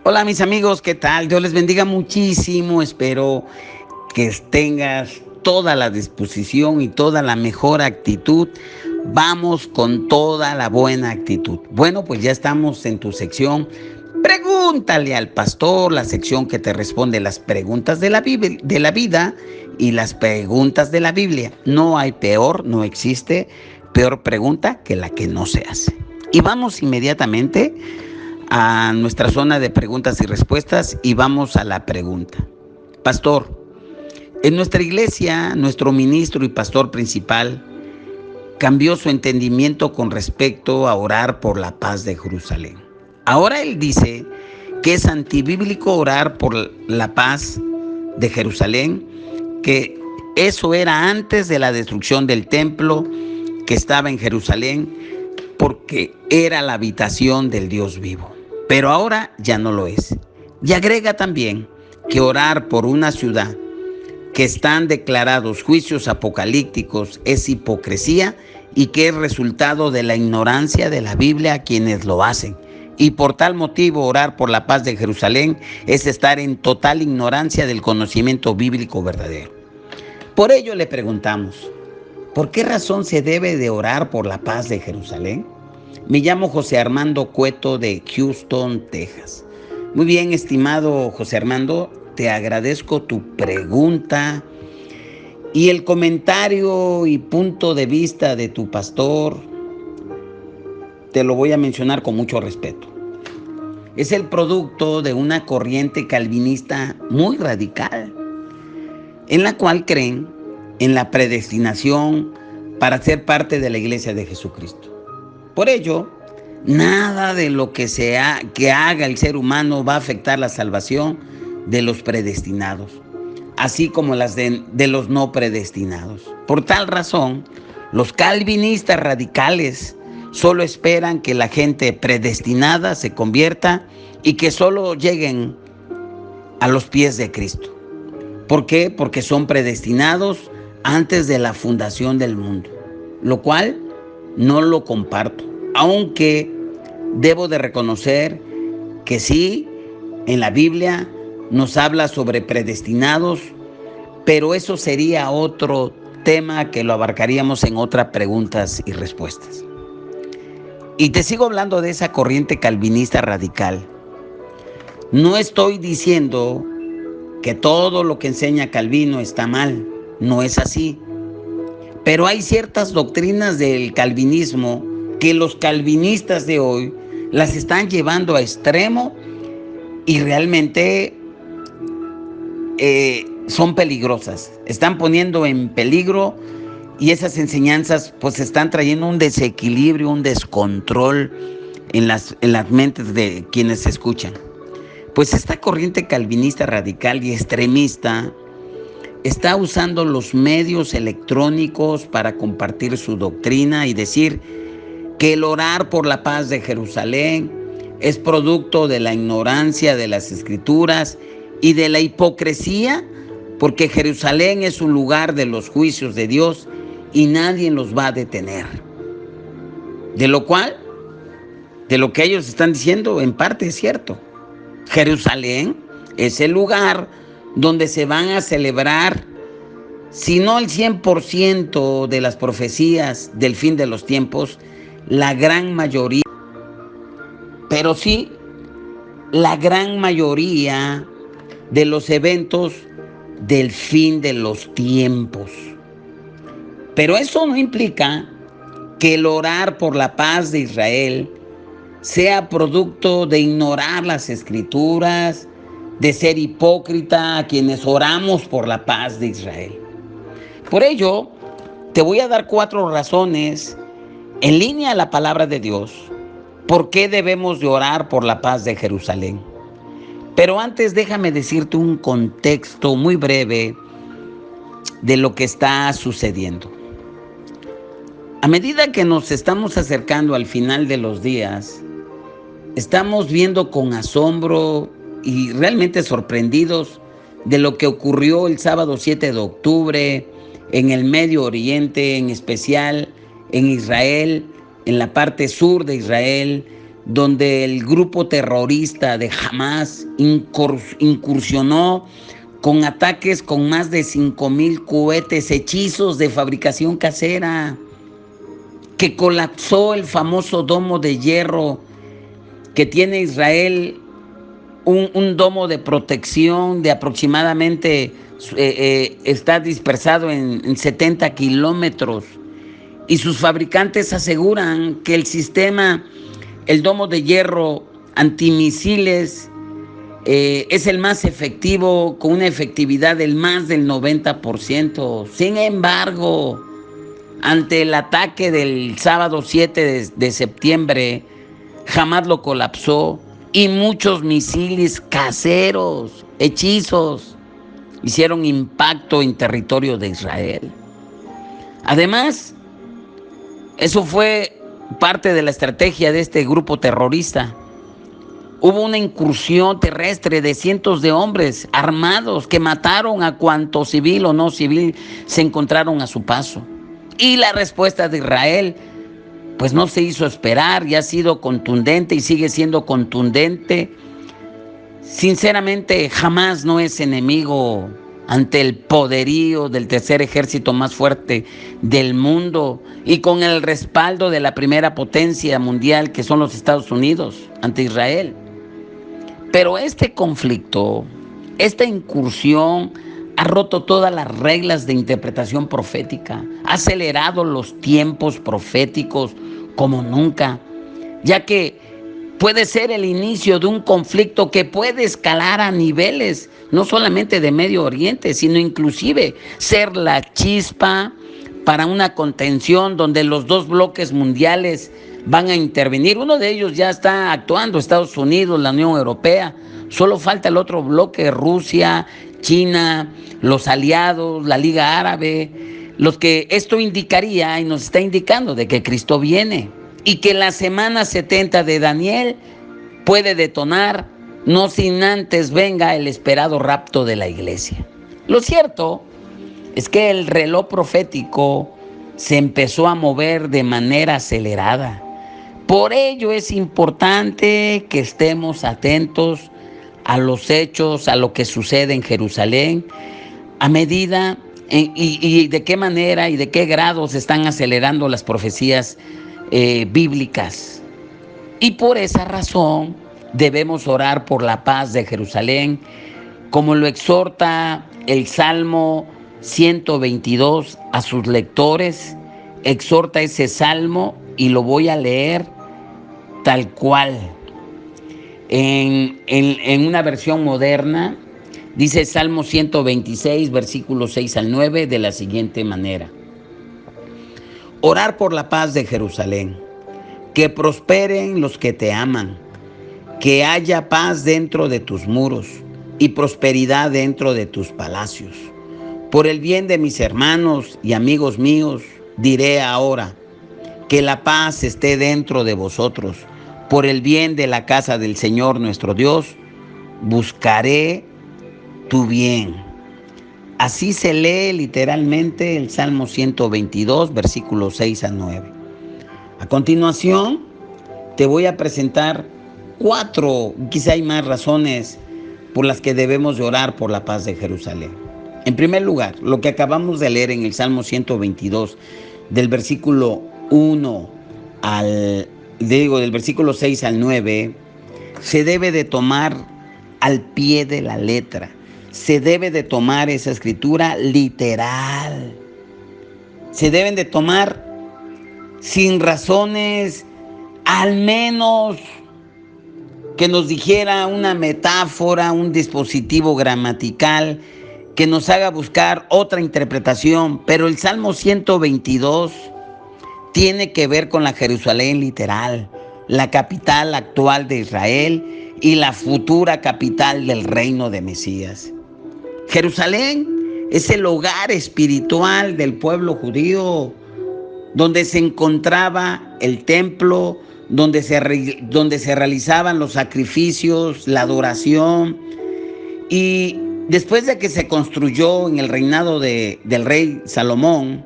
Hola mis amigos, ¿qué tal? Dios les bendiga muchísimo. Espero que tengas toda la disposición y toda la mejor actitud. Vamos con toda la buena actitud. Bueno, pues ya estamos en tu sección. Pregúntale al pastor, la sección que te responde las preguntas de la vida y las preguntas de la Biblia. No hay peor, no existe peor pregunta que la que no se hace. Y vamos inmediatamente a nuestra zona de preguntas y respuestas y vamos a la pregunta. Pastor, en nuestra iglesia, nuestro ministro y pastor principal cambió su entendimiento con respecto a orar por la paz de Jerusalén. Ahora él dice que es antibíblico orar por la paz de Jerusalén, que eso era antes de la destrucción del templo que estaba en Jerusalén, porque era la habitación del Dios vivo. Pero ahora ya no lo es. Y agrega también que orar por una ciudad que están declarados juicios apocalípticos es hipocresía y que es resultado de la ignorancia de la Biblia a quienes lo hacen. Y por tal motivo orar por la paz de Jerusalén es estar en total ignorancia del conocimiento bíblico verdadero. Por ello le preguntamos, ¿por qué razón se debe de orar por la paz de Jerusalén? Me llamo José Armando Cueto de Houston, Texas. Muy bien, estimado José Armando, te agradezco tu pregunta y el comentario y punto de vista de tu pastor. Te lo voy a mencionar con mucho respeto. Es el producto de una corriente calvinista muy radical, en la cual creen en la predestinación para ser parte de la Iglesia de Jesucristo. Por ello, nada de lo que haga el ser humano va a afectar la salvación de los predestinados, así como las de los no predestinados. Por tal razón, los calvinistas radicales solo esperan que la gente predestinada se convierta y que solo lleguen a los pies de Cristo. ¿Por qué? Porque son predestinados antes de la fundación del mundo, lo cual no lo comparto, aunque debo de reconocer que sí, en la Biblia nos habla sobre predestinados, pero eso sería otro tema que lo abarcaríamos en otras preguntas y respuestas. Y te sigo hablando de esa corriente calvinista radical. No estoy diciendo que todo lo que enseña Calvino está mal, no es así. Pero hay ciertas doctrinas del calvinismo que los calvinistas de hoy las están llevando a extremo y realmente son peligrosas. Están poniendo en peligro y esas enseñanzas pues están trayendo un desequilibrio, un descontrol en las mentes de quienes escuchan. Pues esta corriente calvinista radical y extremista está usando los medios electrónicos para compartir su doctrina y decir que el orar por la paz de Jerusalén es producto de la ignorancia de las Escrituras y de la hipocresía, porque Jerusalén es un lugar de los juicios de Dios y nadie los va a detener. De lo que ellos están diciendo, en parte es cierto. Jerusalén es el lugar donde se van a celebrar, si no el 100% de las profecías del fin de los tiempos, la gran mayoría, pero sí la gran mayoría de los eventos del fin de los tiempos. Pero eso no implica que el orar por la paz de Israel sea producto de ignorar las Escrituras, de ser hipócrita a quienes oramos por la paz de Israel. Por ello, te voy a dar 4 razones en línea a la palabra de Dios por qué debemos de orar por la paz de Jerusalén. Pero antes déjame decirte un contexto muy breve de lo que está sucediendo. A medida que nos estamos acercando al final de los días, estamos viendo con asombro y realmente sorprendidos de lo que ocurrió el sábado 7 de octubre en el Medio Oriente, en especial en Israel, en la parte sur de Israel, donde el grupo terrorista de Hamas incursionó con ataques con más de 5,000 cohetes hechizos de fabricación casera, que colapsó el famoso domo de hierro que tiene Israel, un domo de protección de aproximadamente, está dispersado en 70 kilómetros. Y sus fabricantes aseguran que el sistema, el domo de hierro antimisiles, es el más efectivo, con una efectividad del más del 90%. Sin embargo, ante el ataque del sábado 7 de septiembre, Hamas lo colapsó y muchos misiles caseros, hechizos, hicieron impacto en territorio de Israel. Además, eso fue parte de la estrategia de este grupo terrorista. Hubo una incursión terrestre de cientos de hombres armados que mataron a cuanto civil o no civil se encontraron a su paso. Y la respuesta de Israel, pues no se hizo esperar y ha sido contundente y sigue siendo contundente. Sinceramente, Hamas no es enemigo ante el poderío del tercer ejército más fuerte del mundo y con el respaldo de la primera potencia mundial, que son los Estados Unidos, ante Israel. Pero este conflicto, esta incursión, ha roto todas las reglas de interpretación profética, ha acelerado los tiempos proféticos como nunca, ya que puede ser el inicio de un conflicto que puede escalar a niveles no solamente de Medio Oriente, sino inclusive ser la chispa para una contención donde los dos bloques mundiales van a intervenir. Uno de ellos ya está actuando, Estados Unidos, la Unión Europea. Solo falta el otro bloque, Rusia, China, los aliados, la Liga Árabe, los que esto indicaría y nos está indicando de que Cristo viene y que la semana 70 de Daniel puede detonar, no sin antes venga el esperado rapto de la iglesia. Lo cierto es que el reloj profético se empezó a mover de manera acelerada. Por ello es importante que estemos atentos a los hechos, a lo que sucede en Jerusalén, a medida y de qué manera y de qué grado se están acelerando las profecías bíblicas. Y por esa razón debemos orar por la paz de Jerusalén, como lo exhorta el Salmo 122 a sus lectores. Exhorta ese salmo y lo voy a leer tal cual. En una versión moderna, dice Salmo 126, versículos 6 al 9, de la siguiente manera: orar por la paz de Jerusalén, que prosperen los que te aman, que haya paz dentro de tus muros y prosperidad dentro de tus palacios. Por el bien de mis hermanos y amigos míos, diré ahora, que la paz esté dentro de vosotros. Por el bien de la casa del Señor nuestro Dios, buscaré tu bien. Así se lee literalmente el Salmo 122, versículos 6 al 9. A continuación, te voy a presentar 4, quizá hay más razones por las que debemos de orar por la paz de Jerusalén. En primer lugar, lo que acabamos de leer en el Salmo 122, del versículo 1 del versículo 6 al 9, se debe de tomar al pie de la letra. Se debe de tomar esa escritura literal. Se deben de tomar sin razones, al menos que nos dijera una metáfora, un dispositivo gramatical que nos haga buscar otra interpretación. Pero el Salmo 122 tiene que ver con la Jerusalén literal, la capital actual de Israel y la futura capital del reino de Mesías. Jerusalén es el hogar espiritual del pueblo judío, donde se encontraba el templo, donde se realizaban los sacrificios, la adoración. Y después de que se construyó en el reinado del rey Salomón,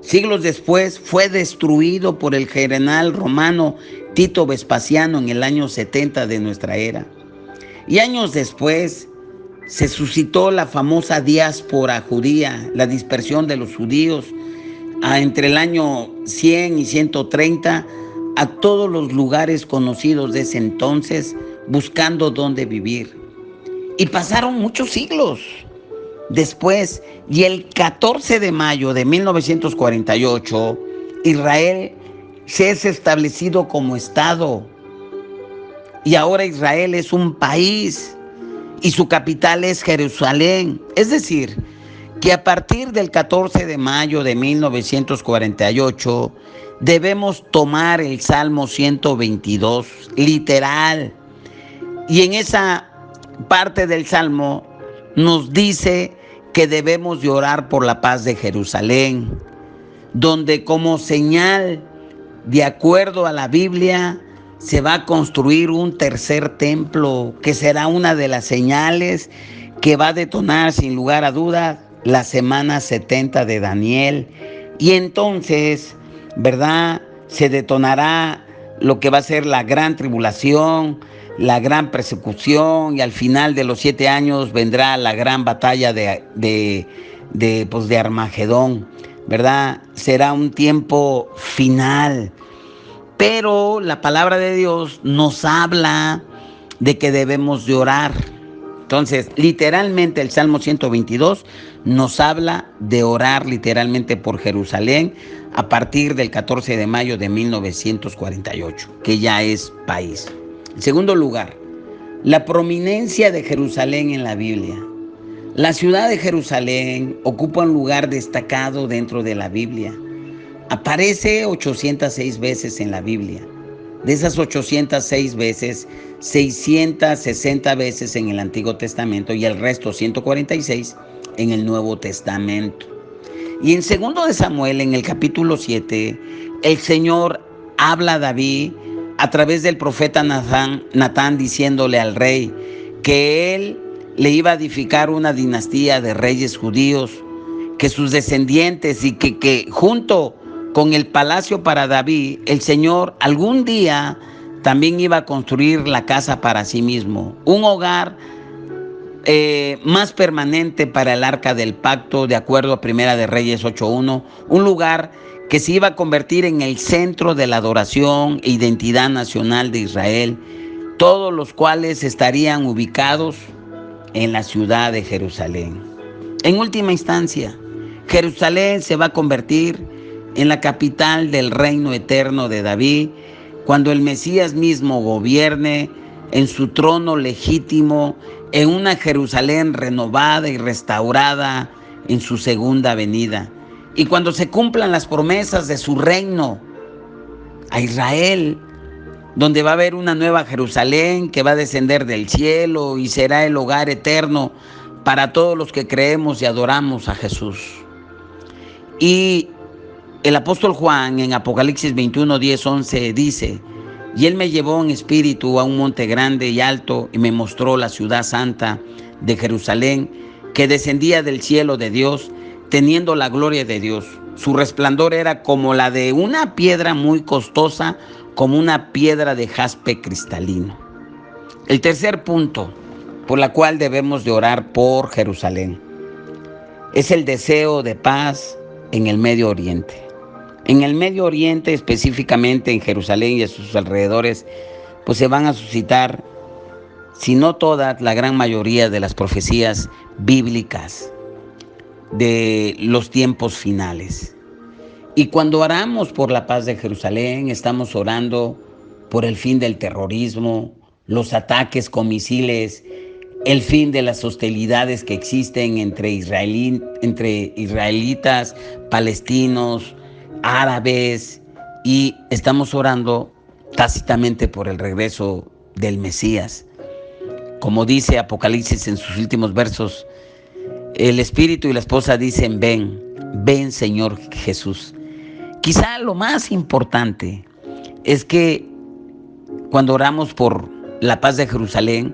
siglos después fue destruido por el general romano Tito Vespasiano en el año 70 de nuestra era. Y años después se suscitó la famosa diáspora judía, la dispersión de los judíos entre el año 100 y 130 a todos los lugares conocidos de ese entonces, buscando dónde vivir. Y pasaron muchos siglos después, y el 14 de mayo de 1948, Israel se es establecido como Estado. Y ahora Israel es un país y su capital es Jerusalén. Es decir, que a partir del 14 de mayo de 1948 debemos tomar el Salmo 122, literal. Y en esa parte del Salmo nos dice que debemos de orar por la paz de Jerusalén, donde como señal, de acuerdo a la Biblia, se va a construir un tercer templo, que será una de las señales que va a detonar sin lugar a dudas la semana 70 de Daniel. Y entonces, ¿verdad?, se detonará lo que va a ser la gran tribulación, la gran persecución, y al final de los 7 años vendrá la gran batalla de Armagedón, ¿verdad? Será un tiempo final. Pero la palabra de Dios nos habla de que debemos de orar. Entonces, literalmente el Salmo 122 nos habla de orar literalmente por Jerusalén a partir del 14 de mayo de 1948, que ya es país. En segundo lugar, la prominencia de Jerusalén en la Biblia. La ciudad de Jerusalén ocupa un lugar destacado dentro de la Biblia. Aparece 806 veces en la Biblia. De esas 806 veces, 660 veces en el Antiguo Testamento y el resto, 146, en el Nuevo Testamento. Y en 2 de Samuel, en el capítulo 7, el Señor habla a David a través del profeta Natán, diciéndole al rey que él le iba a edificar una dinastía de reyes judíos, que sus descendientes, y que junto con el palacio para David, el Señor algún día también iba a construir la casa para sí mismo, un hogar más permanente para el arca del pacto, de acuerdo a Primera de Reyes 8:1, un lugar que se iba a convertir en el centro de la adoración e identidad nacional de Israel, todos los cuales estarían ubicados en la ciudad de Jerusalén. En última instancia, Jerusalén se va a convertir en la capital del reino eterno de David, cuando el Mesías mismo gobierne en su trono legítimo, en una Jerusalén renovada y restaurada en su segunda venida. Y cuando se cumplan las promesas de su reino a Israel, donde va a haber una nueva Jerusalén que va a descender del cielo y será el hogar eterno para todos los que creemos y adoramos a Jesús. Y el apóstol Juan en Apocalipsis 21, 10, 11 dice: y él me llevó en espíritu a un monte grande y alto y me mostró la ciudad santa de Jerusalén, que descendía del cielo de Dios, teniendo la gloria de Dios. Su resplandor era como la de una piedra muy costosa, como una piedra de jaspe cristalino. El tercer punto por la cual debemos de orar por Jerusalén es el deseo de paz en el Medio Oriente. En el Medio Oriente, específicamente en Jerusalén y a sus alrededores, pues se van a suscitar, si no todas, la gran mayoría de las profecías bíblicas de los tiempos finales. Y cuando oramos por la paz de Jerusalén, estamos orando por el fin del terrorismo, los ataques con misiles, el fin de las hostilidades que existen entre israelitas, palestinos, árabes, y estamos orando tácitamente por el regreso del Mesías. Como dice Apocalipsis en sus últimos versos, el Espíritu y la esposa dicen: ven, ven Señor Jesús. Quizá lo más importante es que cuando oramos por la paz de Jerusalén,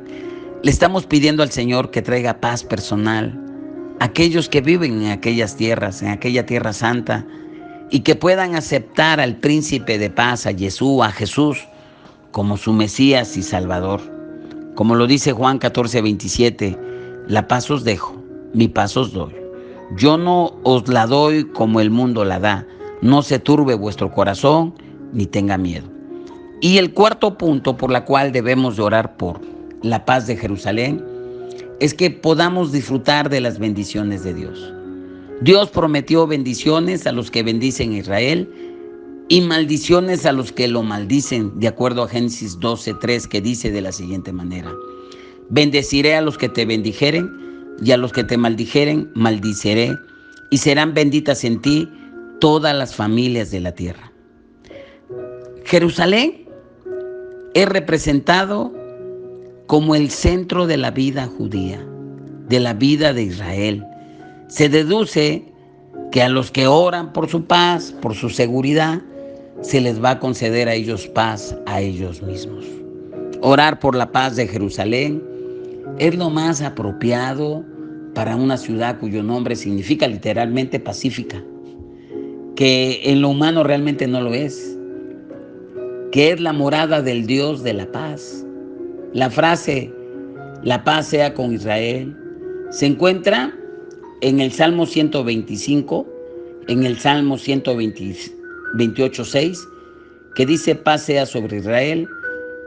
le estamos pidiendo al Señor que traiga paz personal a aquellos que viven en aquellas tierras, en aquella tierra santa, y que puedan aceptar al príncipe de paz, a Jesús, como su Mesías y Salvador. Como lo dice Juan 14:27, la paz os dejo, mi paz os doy. Yo no os la doy como el mundo la da. No se turbe vuestro corazón ni tenga miedo. Y el cuarto punto por la cual debemos de orar por la paz de Jerusalén es que podamos disfrutar de las bendiciones de Dios. Dios prometió bendiciones a los que bendicen a Israel y maldiciones a los que lo maldicen, de acuerdo a Génesis 12:3, que dice de la siguiente manera: bendeciré a los que te bendijeren y a los que te maldijeren maldiciré, y serán benditas en ti todas las familias de la tierra. Jerusalén es representado como el centro de la vida judía, de la vida de Israel. Se deduce que a los que oran por su paz, por su seguridad, se les va a conceder a ellos paz a ellos mismos. Orar por la paz de Jerusalén es lo más apropiado para una ciudad cuyo nombre significa literalmente pacífica, que en lo humano realmente no lo es, que es la morada del Dios de la paz. La frase "la paz sea con Israel" se encuentra en el Salmo 125, en el Salmo 128:6, que dice "paz sea sobre Israel",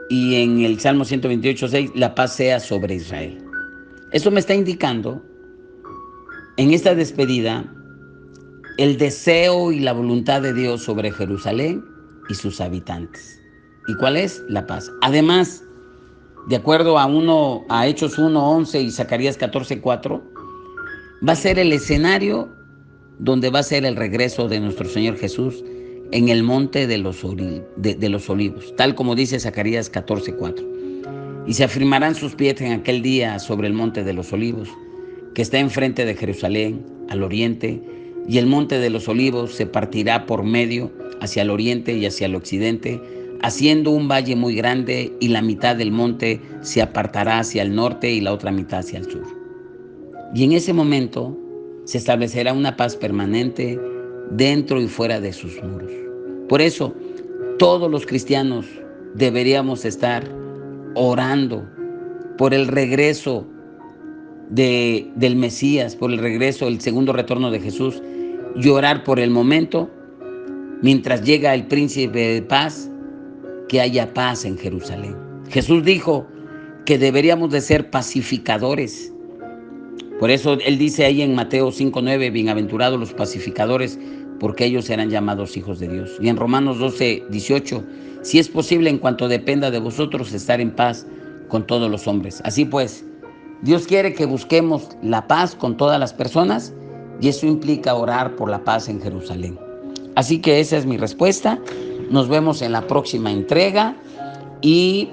y en el Salmo 128:6, "la paz sea sobre Israel". Eso me está indicando en esta despedida el deseo y la voluntad de Dios sobre Jerusalén y sus habitantes. ¿Y cuál es? La paz. Además, de acuerdo a Hechos 1:11 y Zacarías 14:4, va a ser el escenario donde va a ser el regreso de nuestro Señor Jesús en el monte de los olivos, tal como dice Zacarías 14:4. Y se afirmarán sus pies en aquel día sobre el monte de los olivos, que está enfrente de Jerusalén, al oriente, y el monte de los olivos se partirá por medio hacia el oriente y hacia el occidente, haciendo un valle muy grande, y la mitad del monte se apartará hacia el norte y la otra mitad hacia el sur. Y en ese momento se establecerá una paz permanente dentro y fuera de sus muros. Por eso, todos los cristianos deberíamos estar orando por el regreso del Mesías, por el regreso, el segundo retorno de Jesús, y orar por el momento, mientras llega el príncipe de paz, que haya paz en Jerusalén. Jesús dijo que deberíamos de ser pacificadores. Por eso Él dice ahí en Mateo 5:9, bienaventurados los pacificadores, porque ellos serán llamados hijos de Dios. Y en Romanos 12:18, si es posible, en cuanto dependa de vosotros, estar en paz con todos los hombres. Así pues, Dios quiere que busquemos la paz con todas las personas, y eso implica orar por la paz en Jerusalén. Así que esa es mi respuesta. Nos vemos en la próxima entrega y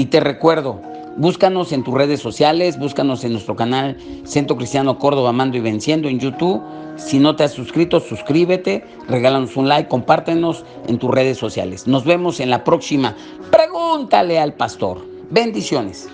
te recuerdo, búscanos en tus redes sociales, búscanos en nuestro canal Centro Cristiano Córdoba Amando y Venciendo en YouTube. Si no te has suscrito, suscríbete, regálanos un like, compártenos en tus redes sociales. Nos vemos en la próxima. Pregúntale al pastor. Bendiciones.